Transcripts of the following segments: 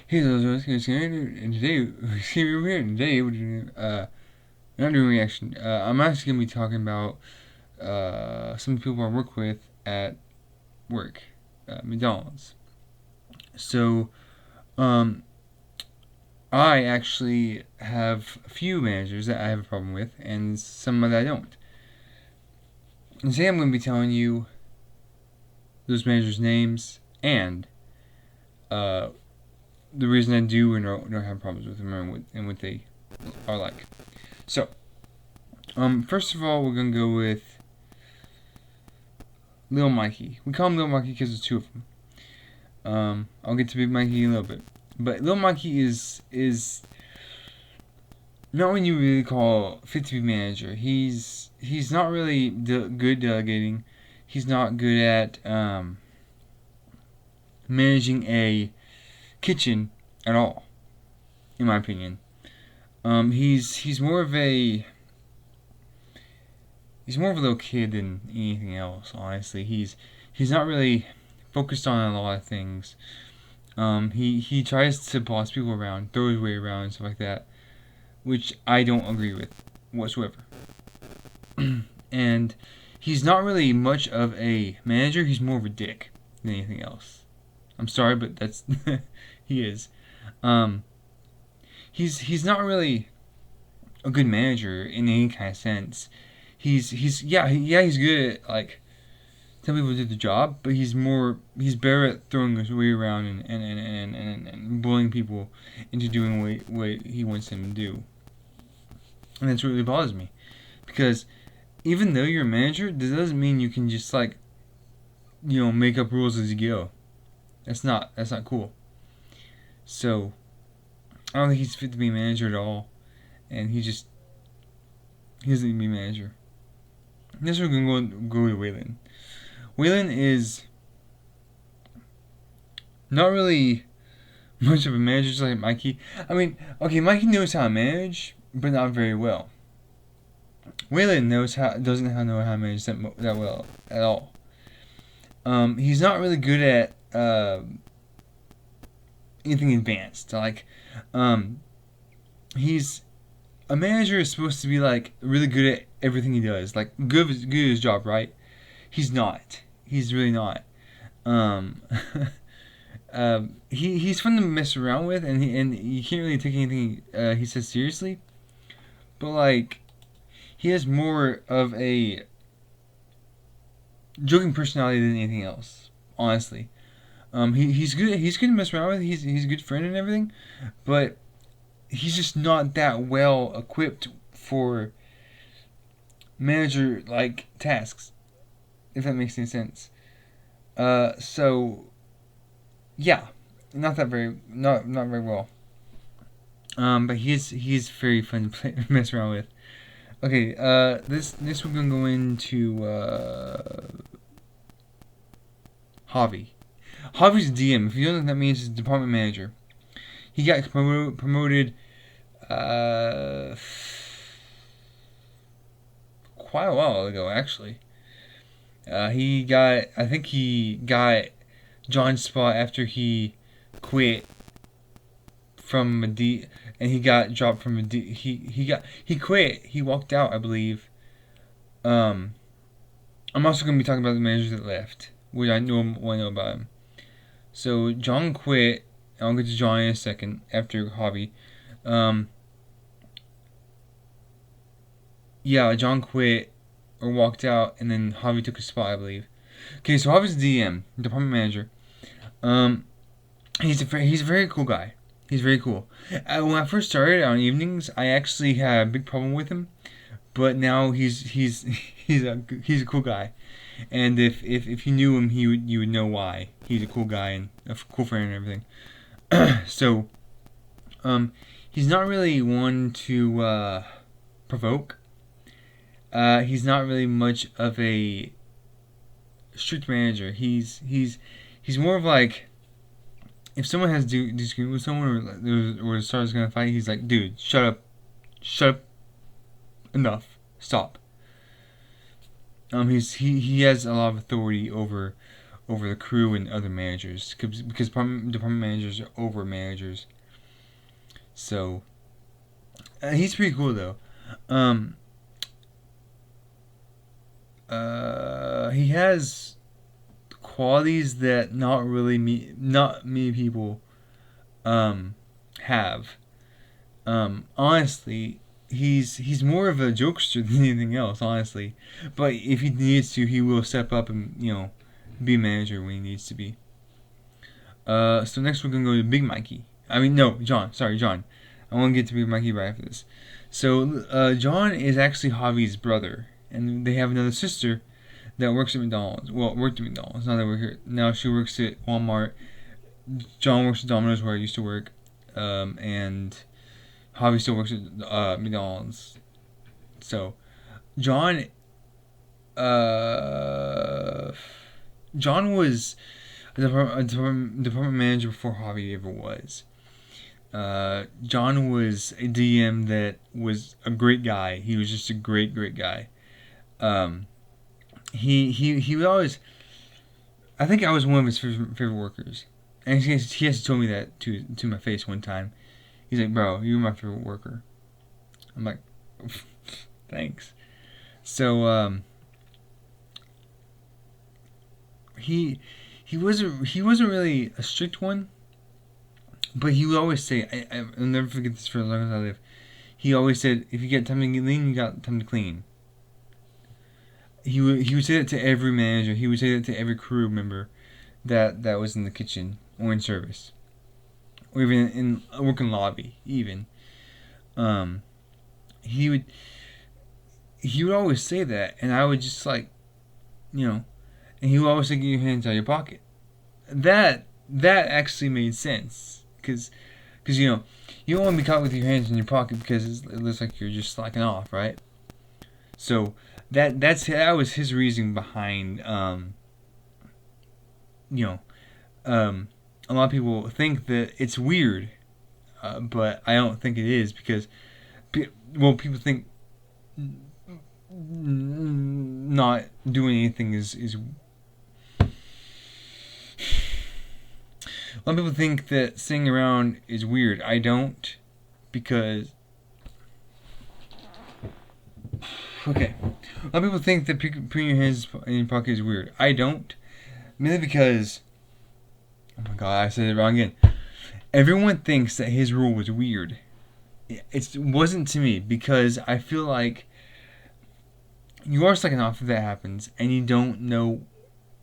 Hey, and today, we're here today, we're doing, not doing reaction. I'm actually going to be talking about some people I work with at work, McDonald's. So, um, I actually have a few managers that I have a problem with, and some that I don't. And today I'm going to be telling you those managers' names and uh, the reason I do and don't have problems with them and what they are like. So, first of all, we're gonna go with Lil Mikey. We call him Lil Mikey because there's two of them. I'll get to Big Mikey in a little bit, but Lil Mikey is not what you really call fit to be manager. He's not really good delegating. He's not good at managing a kitchen at all, in my opinion. He's more of a little kid than anything else. Honestly, he's not really focused on a lot of things. He tries to boss people around, throw his weight around, and stuff like that, which I don't agree with whatsoever. And he's not really much of a manager. He's more of a dick than anything else. I'm sorry, but that's he is. Um, he's not really a good manager in any kind of sense. He's good at like telling people to do the job, but he's better at throwing his weight around and bullying people into doing what he wants them to do. And that's what really bothers me. Because even though you're a manager, that doesn't mean you can just like make up rules as you go. That's not cool. So I don't think he's fit to be a manager at all. And he doesn't need to be a manager. Next we're gonna go to Waylon. Waylon is not really much of a manager, just like Mikey. I mean, okay, Mikey knows how to manage, but not very well. Waylon doesn't know how to manage that well at all. He's not really good at anything advanced. Like, he's a manager is supposed to be like really good at everything he does, like good at his job, right? He's not. He's really not. Um, he's fun to mess around with, and you can't really take anything he says seriously. But like, he has more of a joking personality than anything else. Honestly, he's good. He's good to mess around with. He's a good friend and everything, but he's just not that well equipped for manager like tasks, if that makes any sense. So yeah, not very well. But he's very fun to mess around with. Okay, this we're gonna go into Javi. Javi's DM. If you don't know what that means, is department manager. He got promoted uh, quite a while ago, actually. I think he got John's spot after he quit from a D, and he got dropped from a D. He quit. He walked out, I believe. Um, I'm also going to be talking about the managers that left, which I know about him. So John quit. I'll get to John in a second after Hobby. Um, yeah, John quit or walked out, and then Javi took his spot, I believe. Okay, so Javi's DM, department manager. Um, he's a very cool guy. He's very cool. When I first started on evenings, I actually had a big problem with him, but now he's a cool guy. And if you knew him, you would know why. He's a cool guy and a cool friend and everything. So, he's not really one to provoke. He's not really much of a strict manager. He's more of like, if someone has disagreement with someone or starts gonna fight, he's like, dude, shut up, enough, stop. He has a lot of authority over over the crew and other managers, because department managers are over managers. So he's pretty cool though. He has qualities that not many people have. Honestly, he's more of a jokester than anything else, honestly. But if he needs to, he will step up and be a manager when he needs to be. So next we're gonna go to Big Mikey. I mean, no, John. Sorry, John. I want to get to Big Mikey right after this. So John is actually Javi's brother, and they have another sister that works at McDonald's. Well, worked at McDonald's. Now they work here. Now she works at Walmart. John works at Domino's, where I used to work, and Javi still works at McDonald's. So John, John was a department manager before Javi ever was. John was a DM that was a great guy. He was just a great guy. He would always. I think I was one of his favorite workers, and he has told me that to my face one time. He's like, "Bro, you're my favorite worker." I'm like, "Thanks." So he wasn't really a strict one, but he would always say, I'll never forget this for as long as I live. He always said, "If you get time to get lean, you got time to clean." He would say that to every manager. He would say that to every crew member that was in the kitchen or in service, or even in working lobby. Even he would always say that, and I would just like, and he would always say, "Get your hands out of your pocket." That actually made sense, because you don't want to be caught with your hands in your pocket because it looks like you're just slacking off, right? So that was his reasoning behind a lot of people think that it's weird, but I don't think it is, because people think not doing anything is a lot of people think that sitting around is weird. I don't, because okay, a lot of people think that putting your hands in your pocket is weird. I don't, mainly because, oh my god, I said it wrong again. Everyone thinks that his rule was weird. It wasn't to me, because I feel like you are slacking off if that happens, and you don't know,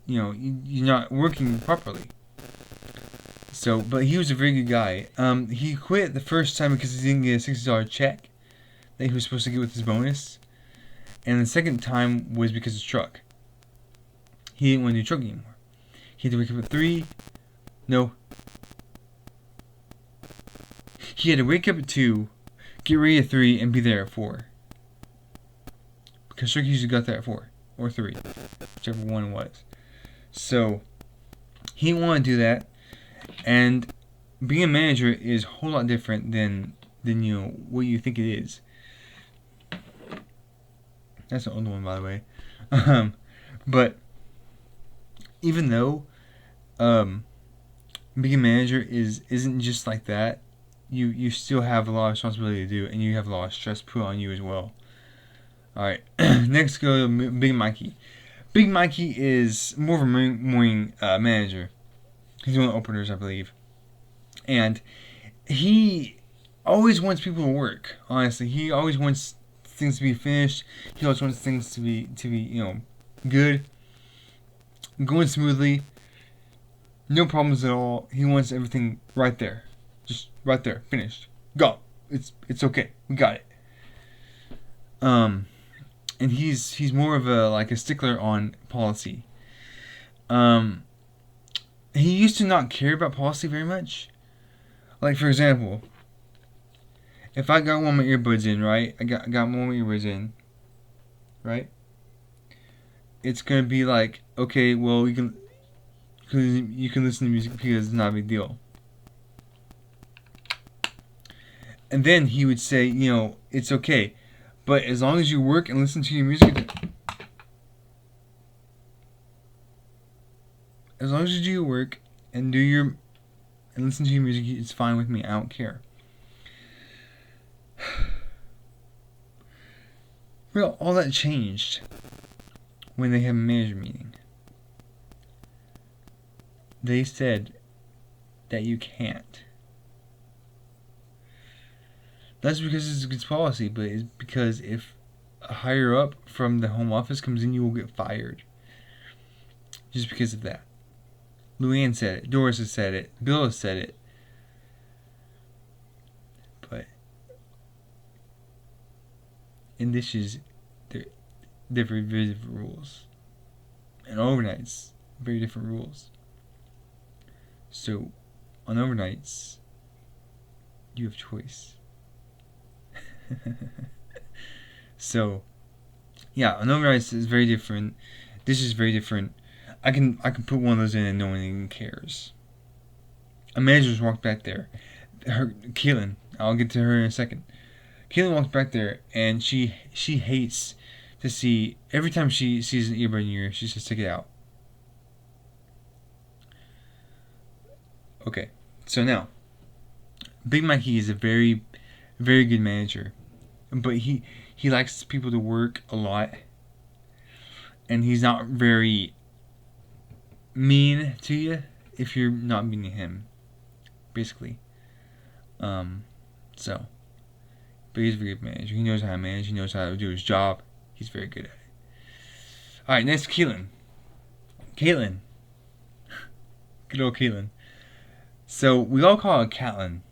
you're not working properly. So, but he was a very good guy. He quit the first time because he didn't get a $60 check that he was supposed to get with his bonus. And the second time was because of his truck. He didn't want to do truck anymore. He had to wake up at 3. No. He had to wake up at 2, get ready at 3, and be there at 4. Because truck usually got there at 4 or 3, whichever one it was. So he didn't want to do that. And being a manager is a whole lot different than what you think it is. That's the old one, by the way. But even though being a manager isn't just like that, you still have a lot of responsibility to do, and you have a lot of stress put on you as well. All right, next go to Big Mikey. Big Mikey is more of a morning manager. He's one of the openers, I believe. And he always wants people to work, honestly. He always wants things to be finished. He always wants things to be good, going smoothly, no problems at all. He wants everything right there. Just right there, finished. Go. It's okay. We got it. And he's more of a stickler on policy. He used to not care about policy very much. Like, for example, if I got one of my earbuds in, right? I got one of my earbuds in, right? It's gonna be like, okay, well, you can listen to music because it's not a big deal. And then he would say, it's okay, but as long as you work and listen to your music, as long as you do your work and listen to your music, it's fine with me. I don't care. Well, all that changed when they had a manager meeting. They said that you can't. That's because it's against policy, but it's because if a higher up from the home office comes in, you will get fired. Just because of that. Luann said it. Doris has said it. Bill has said it. But in dishes, they're very different rules. And overnights, very different rules. So, on overnights, you have choice. So, yeah, on overnights is very different. This is very different. I can put one of those in and no one even cares. A manager's walked back there. Keelan, I'll get to her in a second. Keelan walks back there and she hates to see, every time she sees an earbud in your ear, she says, take it out. Okay, so now, Big Mikey is a very, very good manager, but he likes people to work a lot, and he's not very mean to you if you're not mean to him, basically. So, but he's a very good manager. He knows how to manage. He knows how to do his job. He's very good at it. All right, next, Keelan. Good old Keelan. So we all call her Catlin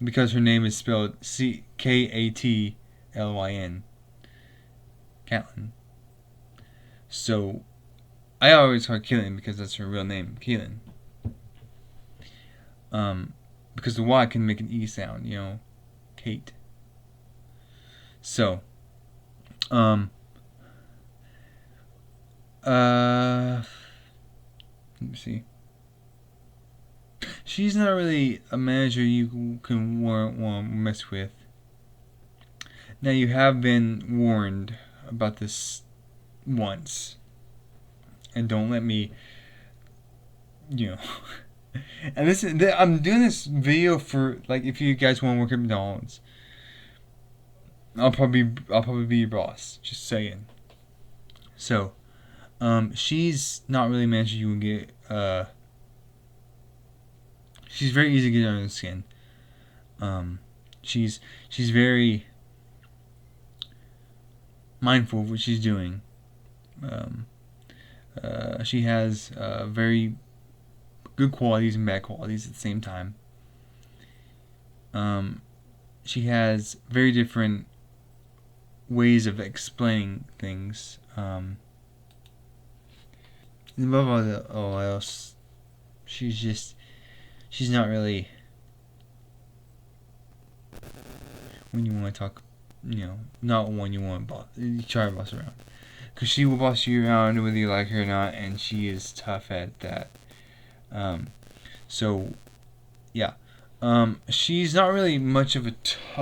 because her name is spelled Katlyn. Catlin. So I always call her Keelan because that's her real name, Keelan. Because the Y can make an E sound, Kate. So, let me see. She's not really a manager you can want to mess with. Now, you have been warned about this once. And don't let me, And I'm doing this video for, like, if you guys want to work at McDonald's. I'll probably be your boss. Just saying. So, she's not really a manager you can get, she's very easy to get under the skin. She's very mindful of what she's doing. She has very good qualities and bad qualities at the same time. She has very different ways of explaining things. And above all else, she's not really, when you want to talk, not when you want to try to boss around. Because she will boss you around whether you like her or not, and she is tough at that. So, yeah. She's not really much of a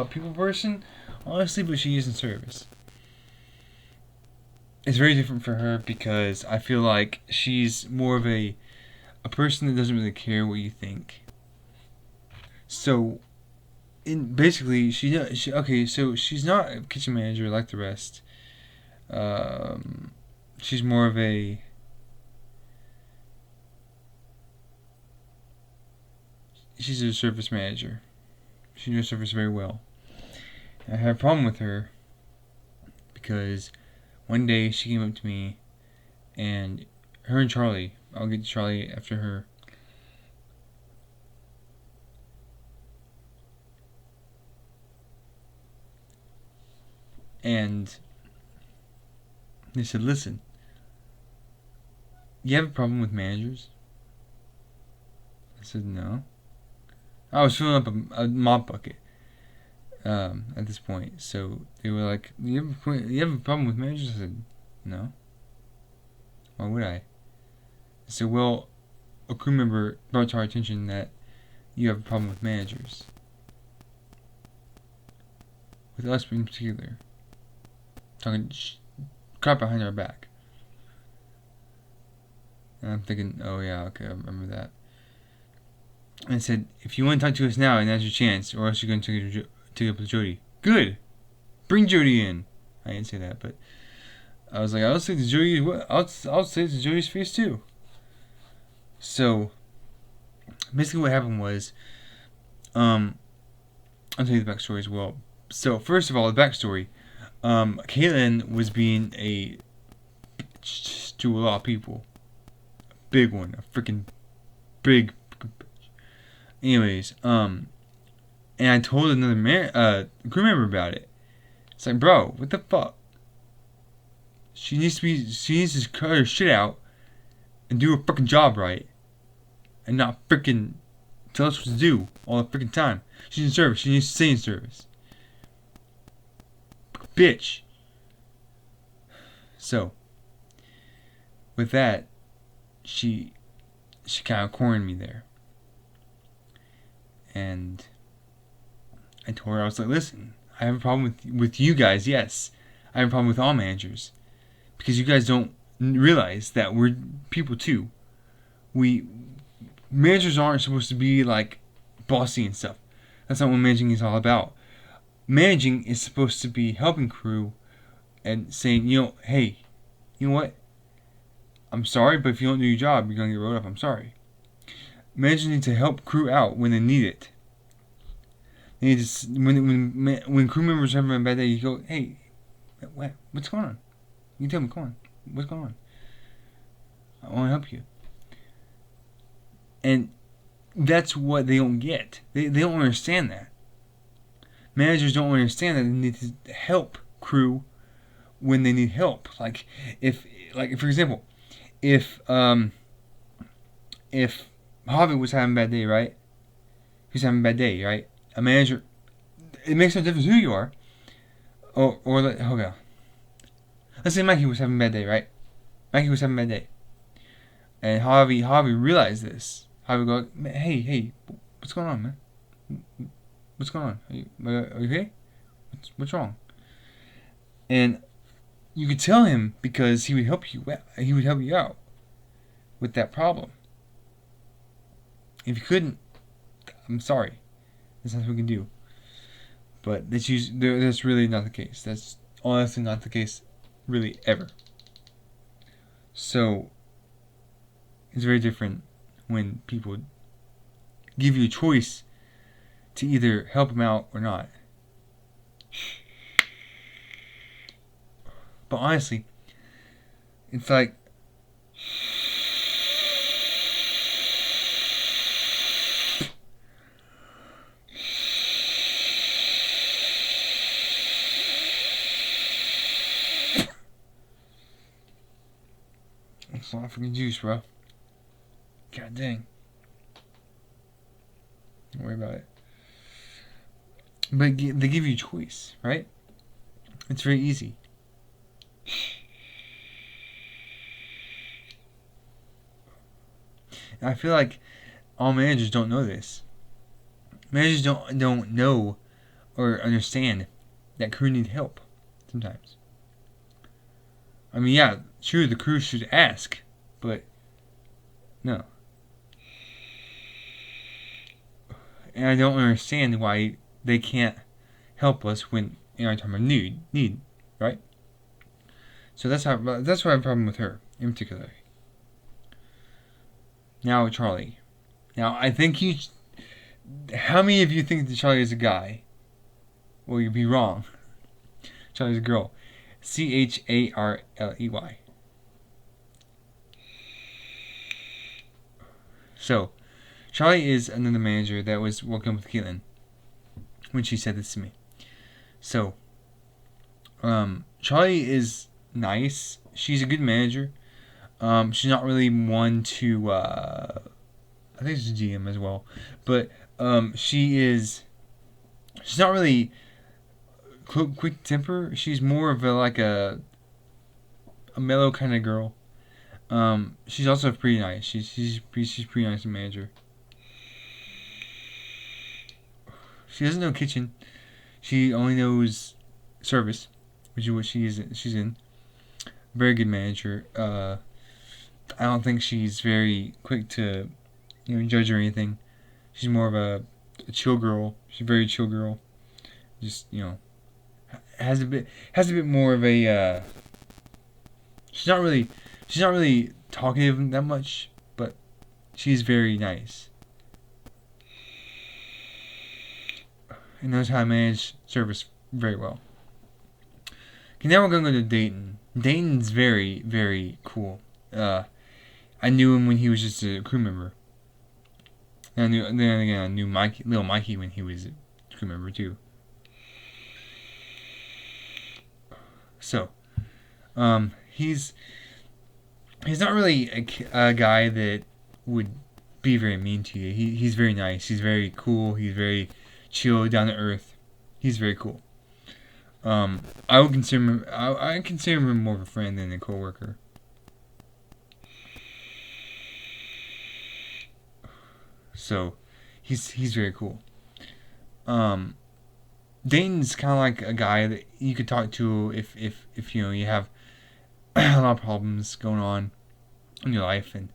people person, honestly, but she is in service. It's very different for her because I feel like she's more of a person that doesn't really care what you think. So, basically, so she's not a kitchen manager like the rest. She's more of she's a service manager. She knows service very well. I had a problem with her because one day she came up to me, and her and Charlie, I'll get to Charlie after her, and they said, listen, you have a problem with managers? I said, no. I was filling up a mop bucket at this point. So they were like, you have a problem with managers? I said, no. Why would I? I said, well, a crew member brought to our attention that you have a problem with managers. With us in particular. Talking crap behind our back. And I'm thinking, oh yeah, okay, I remember that. And I said, if you want to talk to us now, and that's your chance, or else you're going to take it up with Jody. Good! Bring Jody in! I didn't say that, but I was like, I'll say to Jody, I'll say it to Jody's face too. So, basically what happened was, I'll tell you the backstory as well. So, first of all, the backstory. Caitlyn was being a bitch to a lot of people. Big one. A freaking big bitch. Anyways, and I told another crew member about it. It's like, bro, what the fuck? She needs to cut her shit out and do her freaking job right. And not freaking tell us what to do all the freaking time. She's in service. She needs to stay in service. Bitch. So, with that, she kind of cornered me there. And I told her, I was like, listen, I have a problem with you guys, yes. I have a problem with all managers. Because you guys don't realize that we're people too. Managers aren't supposed to be like bossy and stuff. That's not what managing is all about. Managing is supposed to be helping crew and saying, hey, you know what? I'm sorry, but if you don't do your job, you're going to get rolled up. I'm sorry. Managers need to help crew out when they need it. They need to, when crew members are having a bad day, you go, hey, what's going on? You tell me, come on, what's going on? I want to help you. And that's what they don't get. They don't understand that. Managers don't understand that they need to help crew when they need help. Like for example, if Javi was having a bad day, right? He's having a bad day, right? A manager, it makes no difference who you are. Okay. Let's say Mikey was having a bad day, right? Mikey was having a bad day. And Javi realized this. Javi go, hey, what's going on, man? What's going on? Are you okay? What's wrong? And you could tell him because he would help you. He would help you out with that problem. If you couldn't, I'm sorry. That's not what we can do. But that's really not the case. That's honestly not the case, really, ever. So it's very different when people give you a choice to either help them out or not. But honestly, it's like it's a lot of freaking juice, bro. God dang. Don't worry about it. But they give you a choice, right? It's very easy. And I feel like all managers don't know this. Managers don't know or understand that crew need help sometimes. I mean, yeah, sure, the crew should ask, but no. And I don't understand why they can't help us when in our time of need, right? So that's why I have a problem with her in particular. Now Charlie. Now I think how many of you think that Charlie is a guy? Well, you'd be wrong. Charlie's a girl. Charley. So, Charlie is another manager that was working with Caitlyn when she said this to me. So, Charlie is nice. She's a good manager. She's not really one to, I think she's a GM as well. But, she's not really quick temper. She's more of a mellow kind of girl. She's also pretty nice. She's pretty nice manager. She doesn't know kitchen. She only knows service, which is what she's in. Very good manager. I don't think she's very quick to judge or anything. She's more of a chill girl. She's a very chill girl. Just has a bit more of a she's not really talkative that much, but she's very nice and knows how to manage service very well. Okay, now we're gonna go to Dayton. Dayton's very, very cool. I knew him when he was just a crew member. And I knew Lil Mikey when he was a crew member too. So, he's not really a guy that would be very mean to you. He's very nice. He's very cool. He's very chill, down to earth. He's very cool. I would consider him. I consider him more of a friend than a coworker. So, he's very cool. Dayton's kind of like a guy that you could talk to if you have a lot of problems going on in your life, and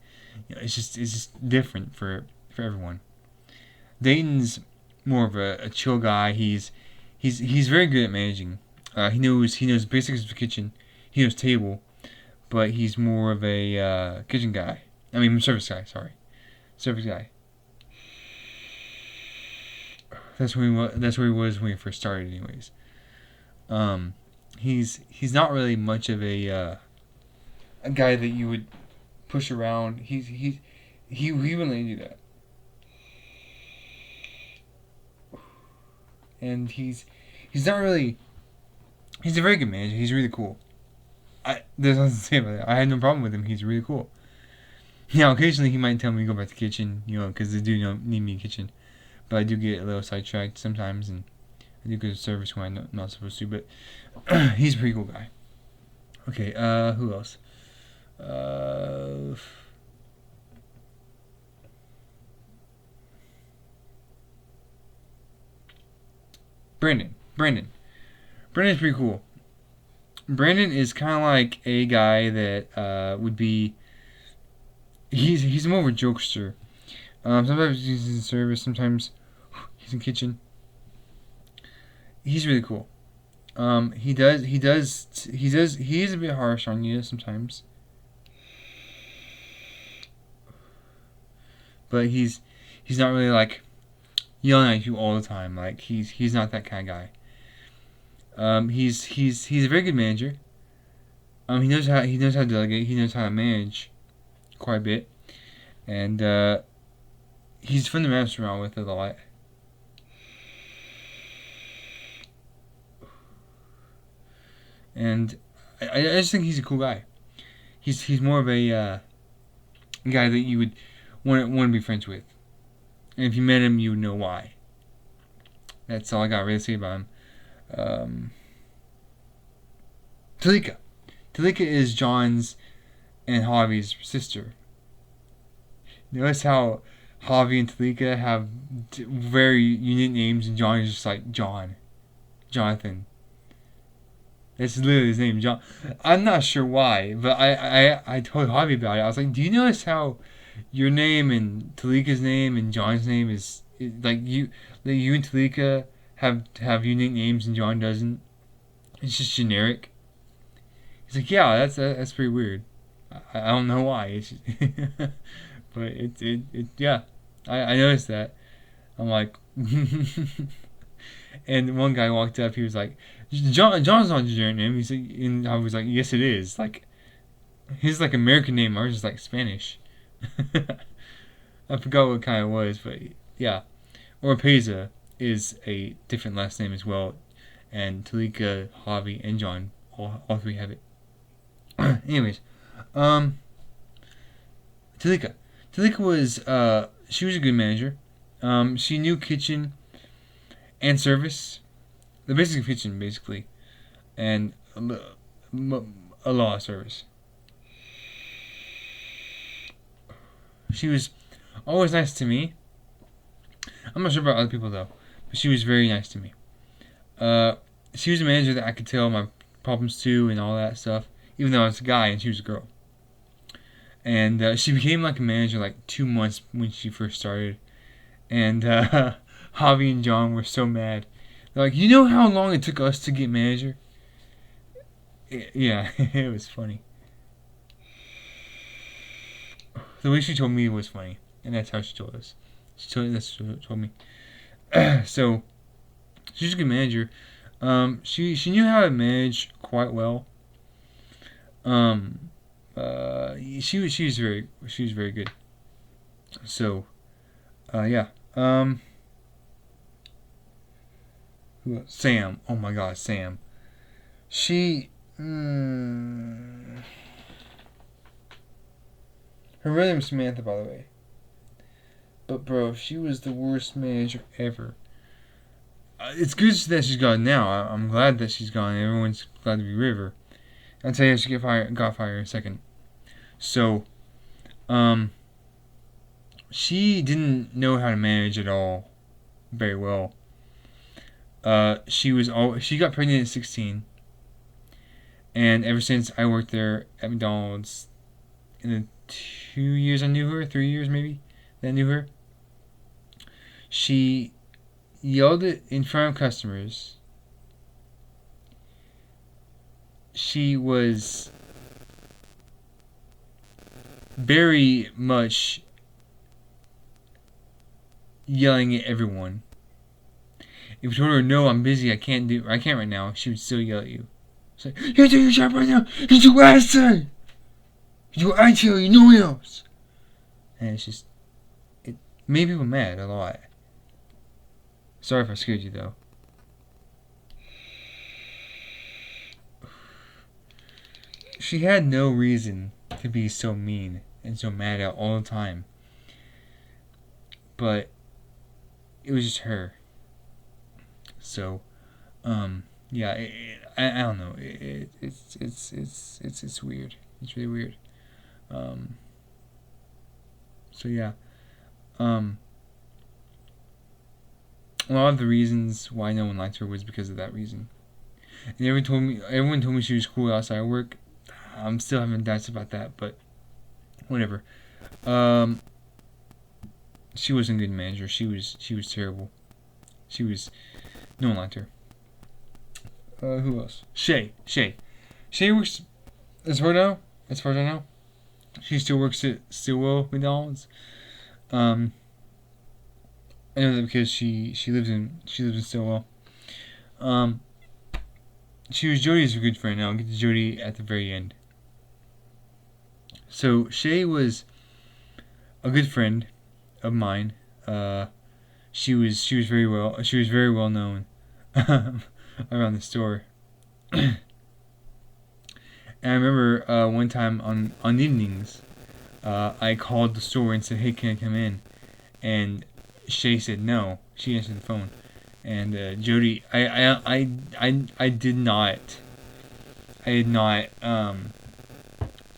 it's just different for everyone. Dayton's more of a chill guy. He's very good at managing. He knows basics of the kitchen. He knows table, but he's more of a kitchen guy. I mean service guy. Sorry, service guy. That's where he was when he first started, anyways. He's not really much of a guy that you would push around. He wouldn't let you do that. And he's not really. He's a very good manager. He's really cool. There's nothing to say about that. I had no problem with him. He's really cool. Now, occasionally he might tell me to go back to the kitchen, because they do need me in the kitchen. But I do get a little sidetracked sometimes, and I do go to service when I'm not supposed to. But he's a pretty cool guy. Okay, who else? Brandon's pretty cool. Brandon is kind of like a guy that would be. He's more of a jokester. Sometimes he's in service. Sometimes he's in kitchen. He's really cool. He is a bit harsh on you sometimes, but he's not really like yelling at you all the time. Like he's not that kind of guy. He's a very good manager. He knows how to delegate. He knows how to manage quite a bit, and he's fun to mess around with it a lot. And I just think he's a cool guy. He's more of a guy that you would want to be friends with. And if you met him, you would know why. That's all I got really to say about him. Talika. Talika is John's and Javi's sister. Notice how Javi and Talika have very unique names, and John is just like Jonathan. That's literally his name, John. I'm not sure why, but I told Javi about it. I was like, do you notice how your name and Talika's name and John's name is like you and Talika have unique names and John doesn't? It's just generic. He's like, yeah, that's pretty weird. I don't know why. It's just but it yeah. I noticed that. I'm like, and one guy walked up. He was like, John's not a generic name. He's like, and I was like, yes, it is. Like, his like American name, ours is like Spanish. I forgot what kind it was, but yeah. Oropeza is a different last name as well, and Talika, Javi, and John all three have it. Anyways, Talika was she was a good manager. She knew kitchen and service, the basic kitchen basically, and a lot of service. She was always nice to me. I'm not sure about other people though, but she was very nice to me. She was a manager that I could tell my problems to and all that stuff, even though I was a guy and she was a girl. And she became like a manager like 2 months when she first started. And Javi and John were so mad. They're like, you know how long it took us to get manager? Yeah, it was funny. The way she told me was funny, and that's how she told us. That's what she told me. So she's a good manager. She knew how to manage quite well. Um, she was very good. So, yeah. Who else? Sam. Oh my God, Sam. She. Her real name's Samantha, by the way. But bro, she was the worst manager ever. It's good that she's gone now. I'm glad that she's gone. Everyone's glad to be rid of her. I'll tell you, she got fired in a second. So, she didn't know how to manage at all very well. She got pregnant at 16, and ever since I worked there at McDonald's, in the 2 years I knew her, 3 years maybe, that I knew her, she yelled it in front of customers. She was very much yelling at everyone. If you told her, no, I'm busy, I can't right now, she would still yell at you. It's like, you do your job right now, you do what I say! You do what I tell you, no one else! And it's just, it made people mad a lot. Sorry if I scared you, though. She had no reason to be so mean and so mad at all the time. But it was just her. So, yeah, I don't know. It's weird. It's really weird. So yeah. A lot of the reasons why no one liked her was because of that reason. And everyone told me she was cool outside of work. I'm still having doubts about that, but whatever. She wasn't a good manager. She was terrible. No one liked her. Who else? Shay works, as far as I know, she still works at Stillwell McDonald's. I know that because she lives in Stillwell. She was Jody's good friend. I'll get to Jody at the very end. So Shay was a good friend of mine. She was very well known around the store. And I remember one time on evenings, I called the store and said, "Hey, can I come in?" And Shay said no. She answered the phone. And Jody, I did not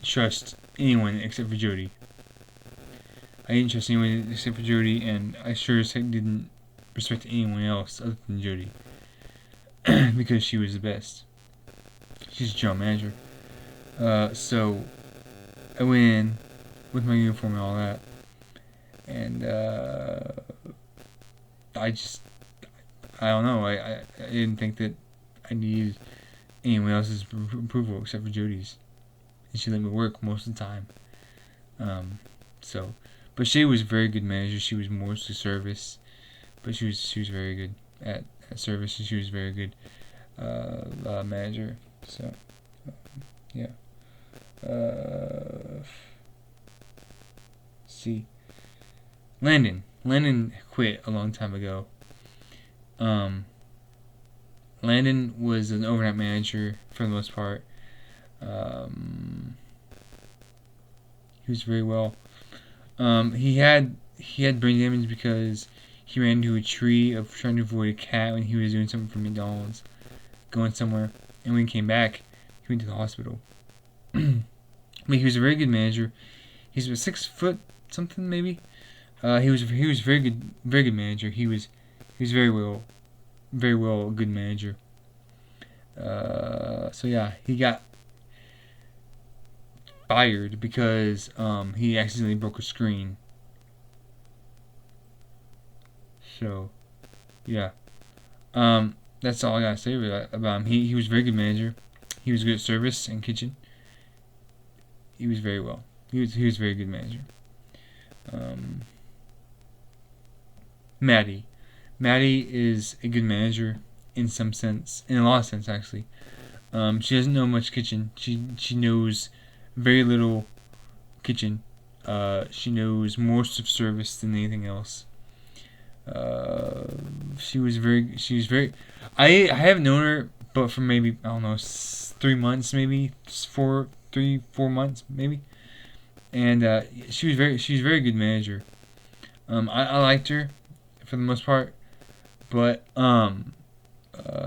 trust anyone except for Jody. I didn't trust anyone except for Jody, and I sure as heck didn't respect anyone else other than Jody. Because she was the best. She's a general manager. So I went in with my uniform and all that, and I don't know. I didn't think that I needed anyone else's approval except for Jody's, and she let me work most of the time. But she was a very good manager. She was mostly service, but she was very good at service, and she was a very good manager. So yeah. See, Landon quit a long time ago. Landon was an overnight manager for the most part. He was very well. He had brain damage because he ran into a tree of trying to avoid a cat when he was doing something for McDonald's, going somewhere, and when he came back, he went to the hospital. But he was a very good manager. He's about 6 foot something maybe. He was very good manager. He was very well a good manager. So yeah, he got fired because he accidentally broke a screen. So yeah, that's all I gotta say about him. He was a very good manager. He was good at service and kitchen. He was very well. He was a very good manager. Um, Maddie. Maddie is a good manager in some sense, in a lot of sense actually. She doesn't know much kitchen. She knows very little kitchen. She knows most of service than anything else. She was very. I haven't known her, but for maybe I don't know 3 months, maybe 4 months, maybe. And she was a very good manager. I liked her for the most part, but a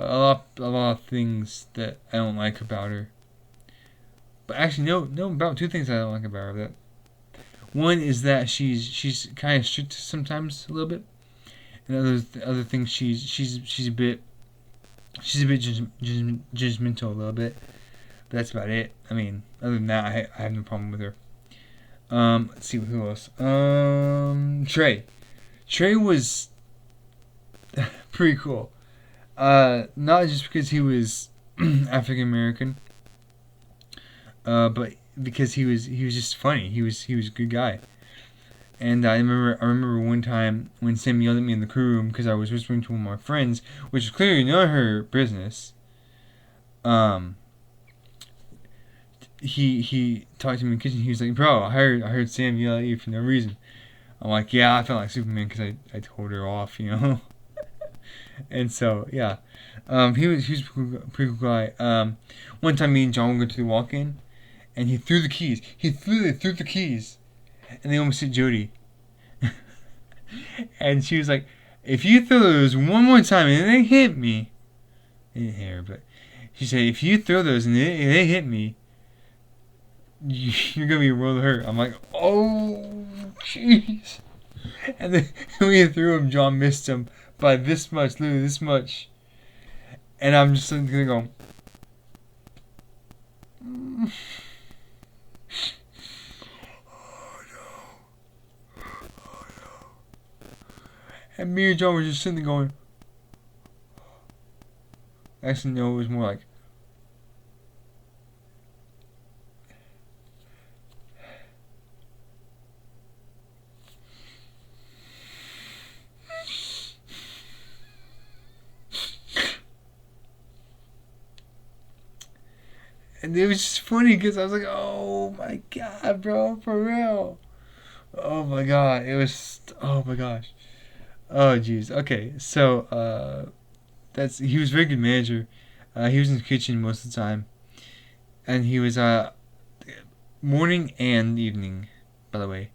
lot of things that I don't like about her. But actually, no, about two things I don't like about her. That one is that she's kind of strict sometimes, a little bit, and other things she's a bit judgmental a little bit. But that's about it. I mean, other than that, I have no problem with her. Let's see who else. Trey. Trey was pretty cool. Not just because he was African American, but because he was just funny. He was a good guy. And I remember one time when Sam yelled at me in the crew room because I was whispering to one of my friends, which is clearly not her business. He talked to me in the kitchen. He was like, "Bro, I heard Sam yell at you for no reason." I'm like, "Yeah, I felt like Superman because I told her off, you know." And so yeah, he was a pretty cool guy. One time me and John were going to the walk-in, and he threw the keys. He threw the keys, and they almost hit Jody. And she was like, "If you throw those one more time and they hit me," they didn't hit her, but she said, "If you throw those and they hit me, you're gonna be real hurt." I'm like, "Oh, jeez." And then when he threw him, John missed him by this much, literally this much. And I'm just sitting there going, oh no. Oh no. And me and John were just sitting there going, actually, no, it was more like, and it was just funny because I was like, oh my god, bro, for real. Oh my god, it was, oh my gosh. Oh jeez. Okay, so he was a very good manager. He was in the kitchen most of the time, and he was morning and evening, by the way.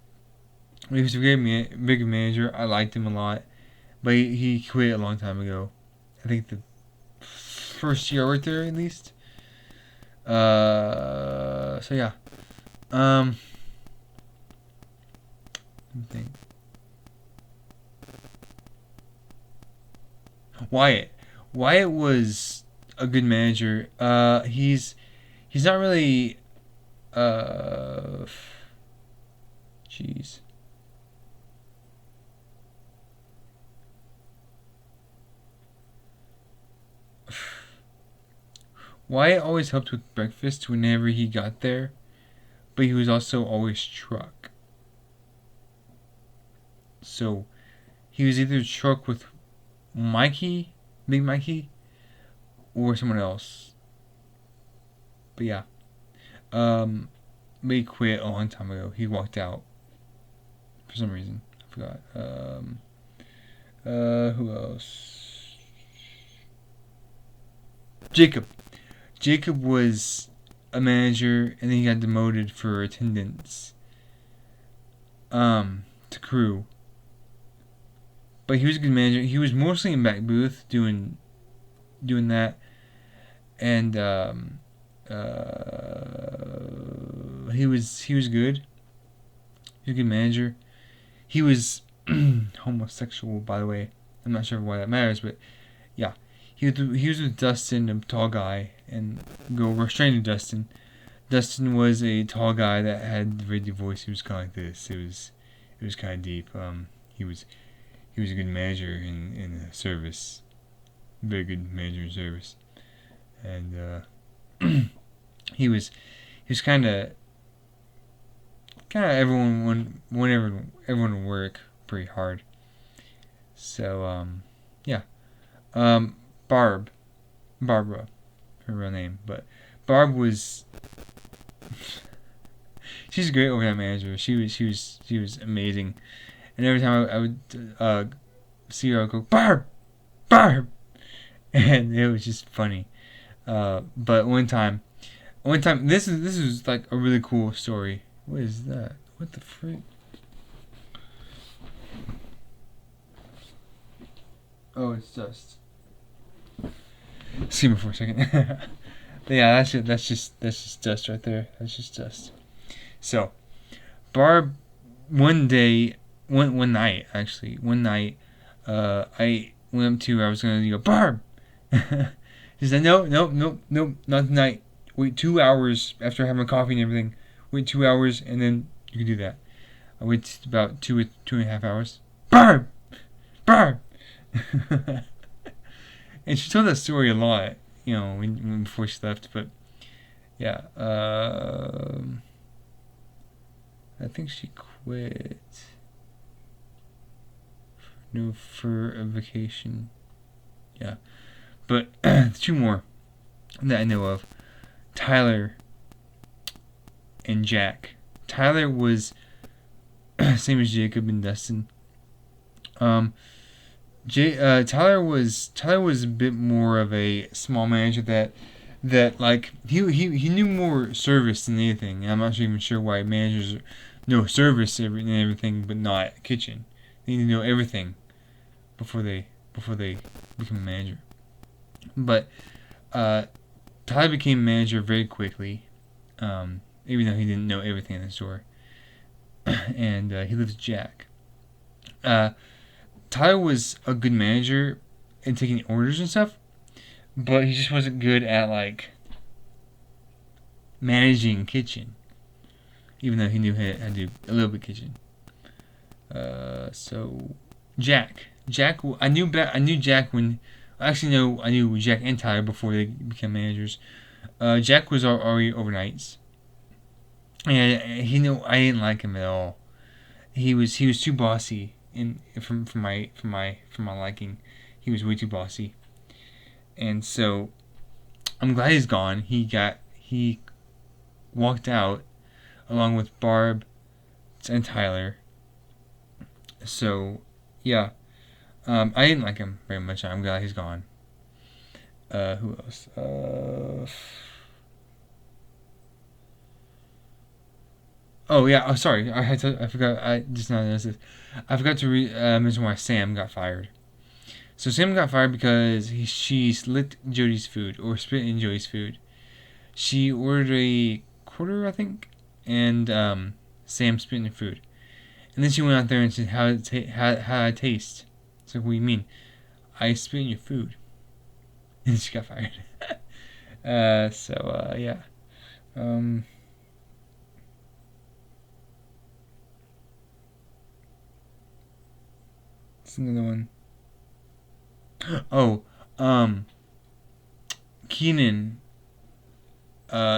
He was a very good manager. I liked him a lot, but he quit a long time ago. I think the first year I worked there, at least. So yeah. Let me think. Wyatt. Wyatt was a good manager. He's not really. Jeez. Wyatt always helped with breakfast whenever he got there, but he was also always truck. So he was either truck with Mikey, Big Mikey, or someone else. But yeah. But he quit a long time ago. He walked out for some reason. I forgot. Who else? Jacob. Jacob was a manager, and then he got demoted for attendance. To crew. But he was a good manager. He was mostly in back booth doing that, and he was good. He was a good manager. He was homosexual, by the way. I'm not sure why that matters, but yeah, he was with Dustin, a tall guy, and go restraining Dustin. Dustin was a tall guy that had a very deep voice. He was kind of like this. It was kind of deep. He was he was a good manager in the service, very good manager in service, and he was he was kind of everyone whenever everyone would work pretty hard. So yeah, um, Barb, Barbara, her real name, but Barb was she's a great overnight manager. She was amazing, and every time I would see her, I'd go Barb, Barb, and it was just funny. But one time, this is like a really cool story. What is that? What the frick? Oh, it's dust. Excuse me for a second. Yeah, that's just dust right there. That's just dust. So, Barb, one night actually, I went up to her. I was gonna go Barb. She said, no, no, no, no, not tonight. Wait 2 hours after having coffee and everything. Wait 2 hours and then you can do that. I waited about two and a half hours. Barb! Barb! And she told that story a lot, before she left. But yeah, I think she quit. No, for a vacation. Yeah, but two more that I know of: Tyler and Jack. Tyler was same as Jacob and Dustin. Tyler was a bit more of a small manager that like he knew more service than anything. And I'm not even sure why managers know service and everything, but not kitchen. They need to know everything before they become a manager. But Tyler became manager very quickly, even though he didn't know everything in the store. And he lived with Jack. Tyler was a good manager in taking orders and stuff, but he just wasn't good at like managing kitchen. Even though he knew how to do a little bit kitchen. So Jack, I knew Jack when. Actually, no, I knew Jack and Tyler before they became managers. Jack was already overnights, and I didn't like him at all. He was too bossy for my liking. He was way too bossy, and so I'm glad he's gone. He walked out along with Barb and Tyler. So yeah, I didn't like him very much. I'm glad he's gone. Who else? Oh yeah. Oh sorry. I forgot. I just now noticed this. I forgot to mention why Sam got fired. So Sam got fired because she licked Jody's food or spit in Jody's food. She ordered a quarter, I think, and Sam spit in the food. And then she went out there and said, how I taste?" It's like, "What do you mean?" "I spit in your food." And she got fired. Yeah. Um, it's another one. Oh, Keenan.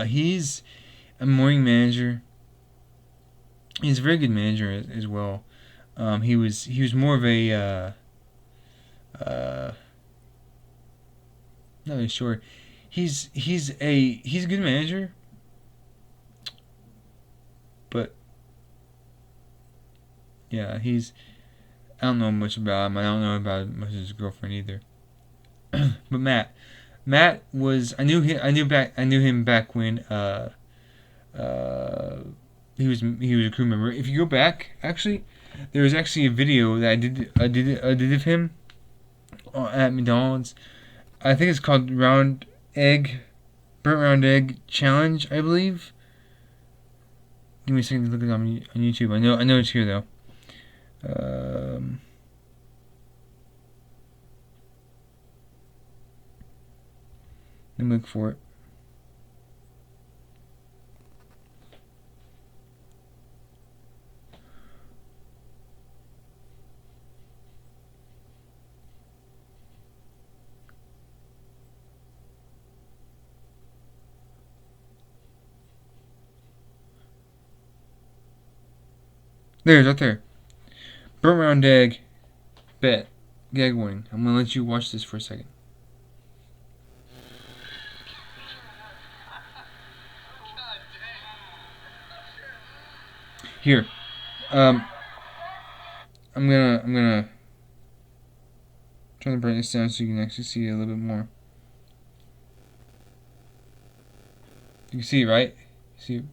He's a morning manager. He's a very good manager as well. He was more of a not really sure. He's a good manager, but yeah, I don't know much about him. I don't know about much of his girlfriend either. But Matt was I knew him back when uh he was a crew member. If you go back, actually, there was actually a video that I did of him at McDonald's. I think it's called Burnt Round Egg Challenge, I believe. Give me a second to look it up on YouTube. I know it's here though. Let me look for it. There's right there. Burnt round egg. Bet. Gag warning. I'm gonna let you watch this for a second. Here. I'm gonna turn the brightness down so you can actually see it a little bit more. You can see it, right? You see it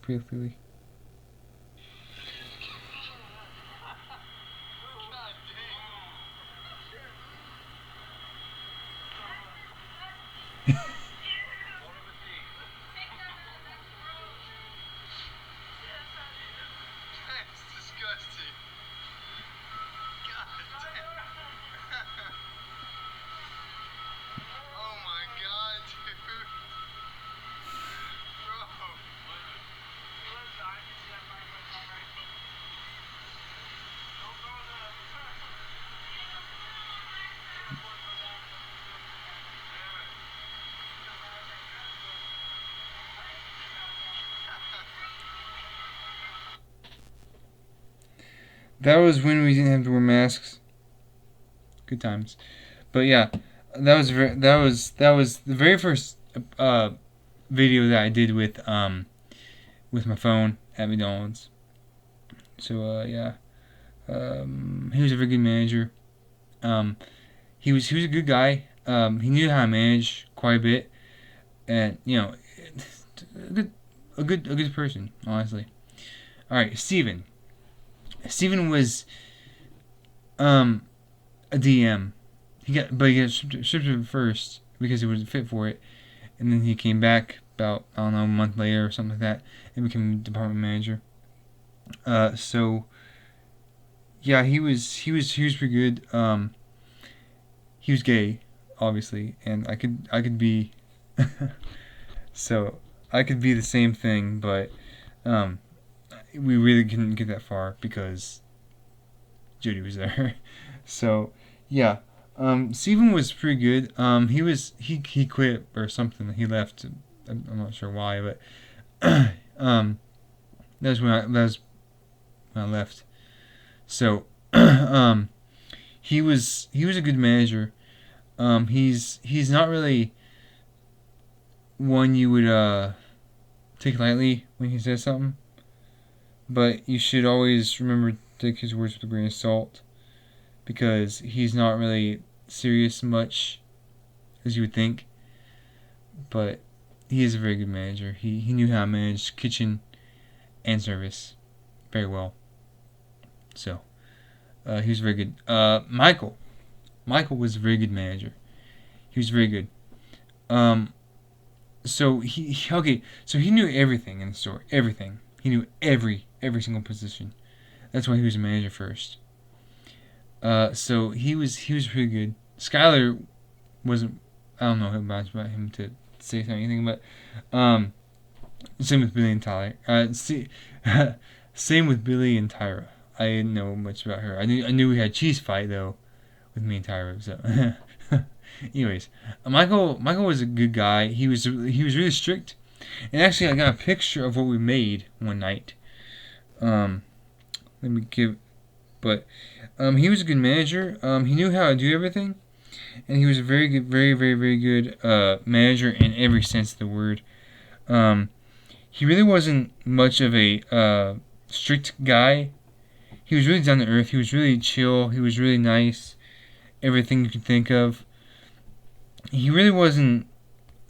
pretty clearly. That was when we didn't have to wear masks. Good times. But yeah, that was the very first video that I did with my phone at McDonald's. So yeah, he was a very good manager. He was a good guy. He knew how to manage quite a bit, and a good person, honestly. All right, Steven. Steven was a DM. He got stripped of it first because he wasn't fit for it, and then he came back about, I don't know, a month later or something like that, and became department manager. So yeah, he was pretty good. He was gay, obviously, and I could be so I could be the same thing, but we really couldn't get that far because Judy was there. So yeah, Steven was pretty good. He quit or something. He left. I'm not sure why, but that was when I left. So he was a good manager. He's not really one you would take lightly when he says something, but you should always remember to take his words with a grain of salt, because he's not really serious much as you would think, but he is a very good manager. He knew how to manage kitchen and service very well. So he was very good. Michael was a very good manager. He was very good. So he knew everything in the store. Everything. He knew every single position. That's why he was a manager first. So he was pretty good. Skyler wasn't. I don't know much about him to say anything, but same with Billy and Tyler. Same with Billy and Tyra. I didn't know much about her. I knew we had a cheese fight though with me and Tyra. So, anyways, Michael was a good guy. He was really strict, and actually I got a picture of what we made one night. Let me give, but he was a good manager. He knew how to do everything, and he was a very good, very good manager in every sense of the word. He really wasn't much of a strict guy. He was really down to earth. He was really chill. He was really nice. Everything you could think of. He really wasn't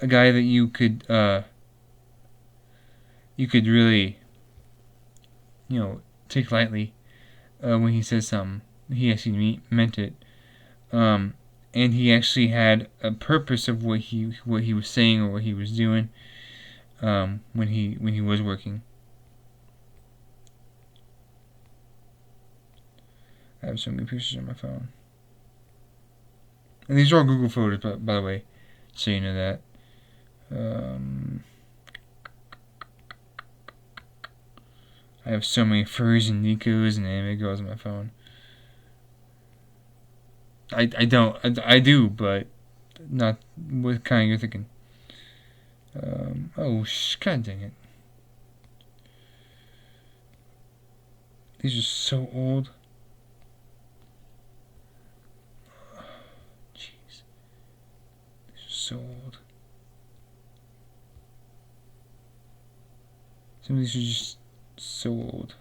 a guy that you could really take lightly when he says something. He actually meant it, and he actually had a purpose of what he was saying or what he was doing when he was working. I have so many pictures on my phone. And these are all Google photos, by the way, so you know that. I have so many furries and Nikos and anime girls on my phone. I don't. I do, but not what kind you're thinking. God dang it. These are so old. Jeez. These are so old. Some of these are just so old.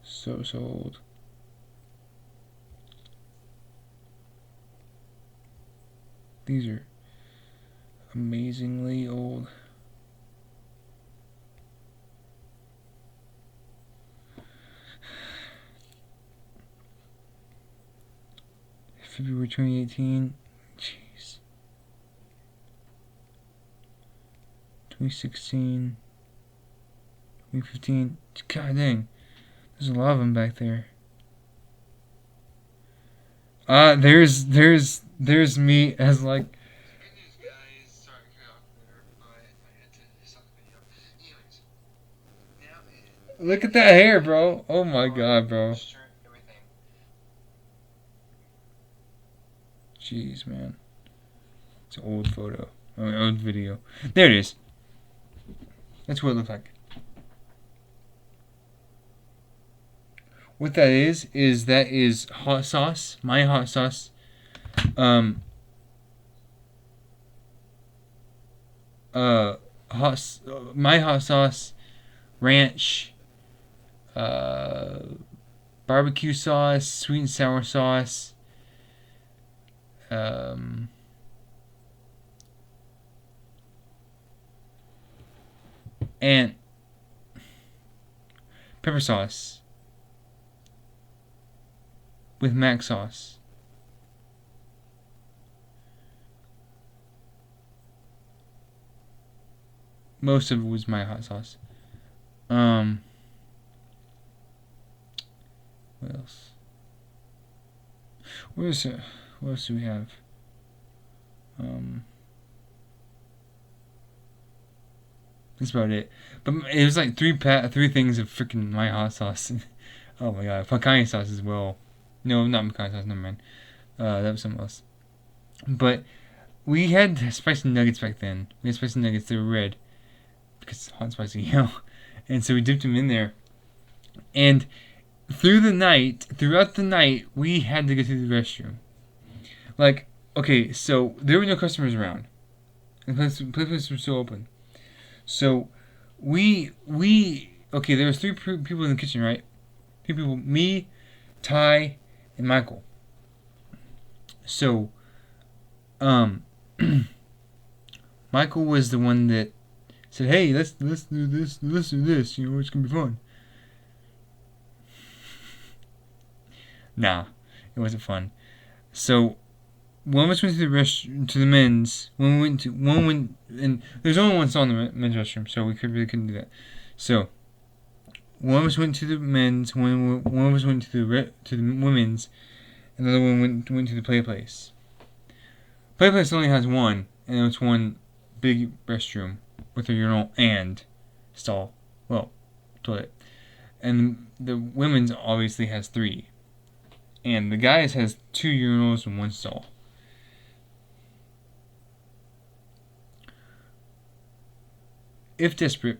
So old. These are amazingly old. February 2018. Jeez. 2016. 2015. God dang. There's a lot of them back there. There's me as like. Look at that hair, bro. Oh my god, bro. Jeez, man. It's an old photo. Oh, old video. There it is. That's what it looked like. What that is hot sauce. My hot sauce. My hot sauce, ranch, barbecue sauce, sweet and sour sauce, and pepper sauce with mac sauce. Most of it was my hot sauce. What else? What else do we have? That's about it. But it was like three things of freaking my hot sauce. Oh my god, pecan sauce as well. No, not pecan sauce. Never mind. That was something else. But we had spicy nuggets back then. We had spicy nuggets. They were red because it's hot and spicy, you know. And so we dipped them in there. And throughout the night, we had to go to the restroom. Like, okay, so there were no customers around. The place was still open. So okay, there was three people in the kitchen, right? Three people, me, Ty, and Michael. So, Michael was the one that said, "Hey, let's do this. You know, it's gonna be fun." Nah, it wasn't fun. So one of us went to the men's. One went, and there's only one stall in the men's restroom, so we couldn't do that. So one of us went to the men's. One of us went to the women's. Another one went to the play place. Play place only has one, and it's one big restroom with a urinal and stall. Well, toilet. And the women's obviously has 3. And the guys has 2 urinals and 1 stall. If desperate,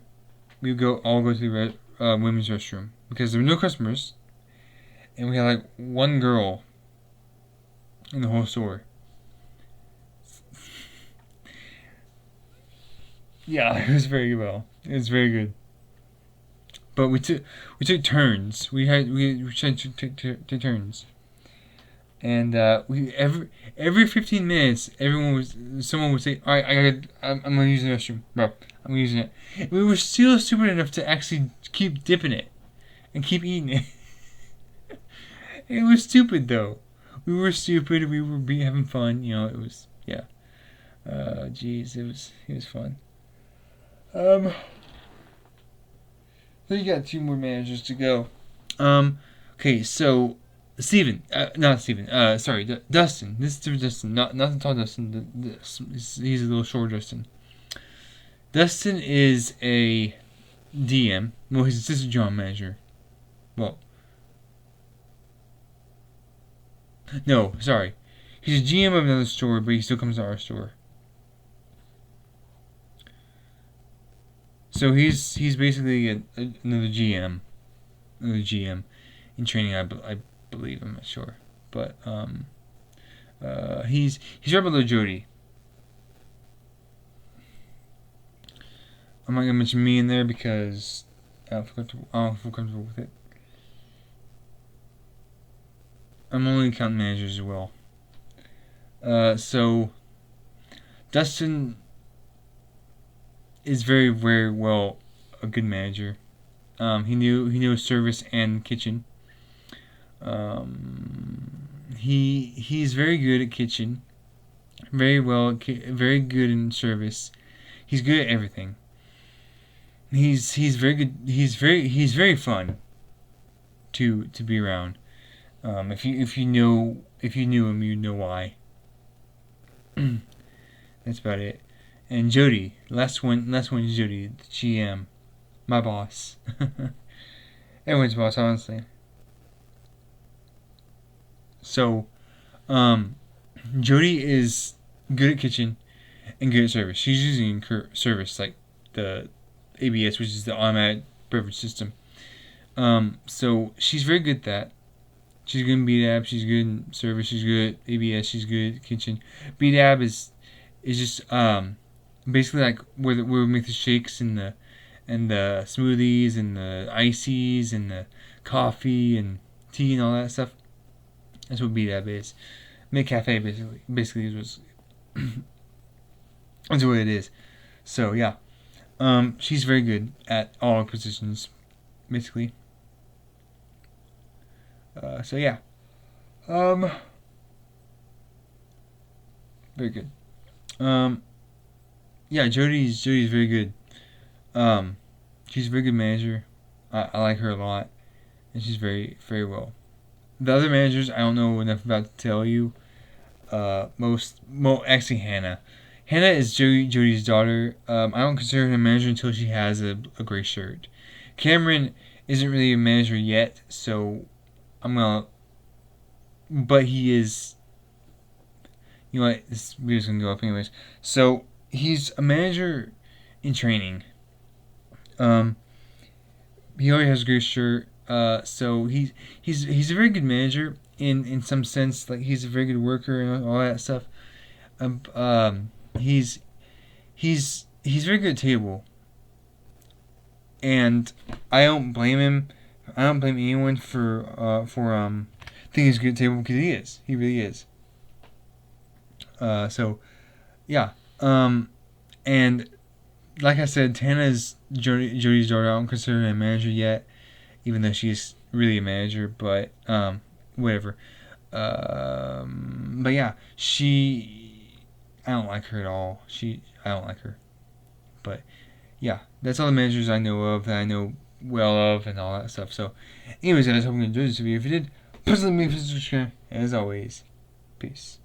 we would all go to the women's restroom because there were no customers, and we had like one girl in the whole store. Yeah, it was very well. It was very good. But we took turns. We tried to take turns. And we every 15 minutes, someone would say, "All right, I'm gonna use the restroom, bro. I'm using it." We were still stupid enough to actually keep dipping it and keep eating it. It was stupid though. We were stupid. We were having fun. You know, it was yeah. Jeez, it was fun. So you got 2 more managers to go. Okay, so not Steven. Sorry, Dustin. This is different Dustin. Not the tall Dustin. He's a little short Dustin. Dustin is a DM. Well, he's assistant general manager. Well, no, sorry. He's a GM of another store, but he still comes to our store. So he's basically another GM. training. I believe. I'm not sure, but he's right below Jody. I'm not gonna mention me in there because I don't feel comfortable with it. I'm only counting managers as well. So Dustin is very, very well a good manager. He knew service and kitchen. He's very good at kitchen. Very good in service. He's good at everything. He's very good. He's very fun to be around. If you knew him, you know why. That's about it. And Jody, last one is Jody, the GM, my boss. Everyone's boss, honestly. So, Jody is good at kitchen and good at service. She's using service like the ABS, which is the automatic beverage system. So she's very good at that. She's good in BDAB. She's good in service. She's good at ABS. She's good at kitchen. BDAB is just basically like where we make the shakes and the smoothies and the ices and the coffee and tea and all that stuff. That's what BDAB is. Mid cafe basically is that's what it is. So yeah, she's very good at all positions, basically. So yeah, very good. Yeah, Jody's very good. She's a very good manager. I like her a lot, and she's very well. The other managers I don't know enough about to tell you. Actually Hannah. Hannah is Jody's daughter. I don't consider her a manager until she has a gray shirt. Cameron isn't really a manager yet, so but he is. You know what? This video's gonna go up anyways. So he's a manager in training. He already has a gray shirt. So he's a very good manager in some sense. Like he's a very good worker and all that stuff. He's very good at table. And I don't blame him. I don't blame anyone for thinking he's good at table because he is. He really is. So yeah. And like I said, Tana's Jody's daughter. I don't consider her a manager yet, even though she's really a manager. But whatever. But yeah, I don't like her at all. I don't like her. But yeah, that's all the managers I know of that I know well of and all that stuff. So, anyways, guys, hope you enjoyed this video. If you did, please leave me a subscribe. As always, peace.